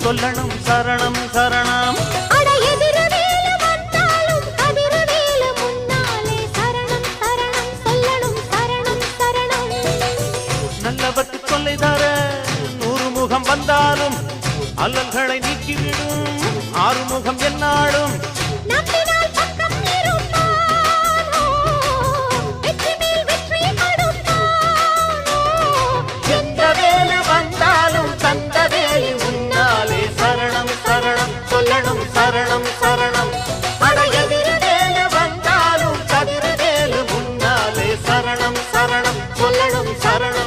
சொல்லணும் சரணம் சரணம். நல்லவர்க்கு தொல்லை தர 100 முகம் வந்தாலும் அல்லல்களை நீக்கிவிடும் ஆறுமுகம் என்னாலும். எந்த வேலை வந்தாலும் தந்த வேலை உன்னாலே சரணம் சரணம் சொல்லணும் சரணம் சரணம். அடையதிர வேலை வந்தாலும் கதிர வேலை முன்னாலே சரணம் சரணம் சொல்லணும் சரணம்.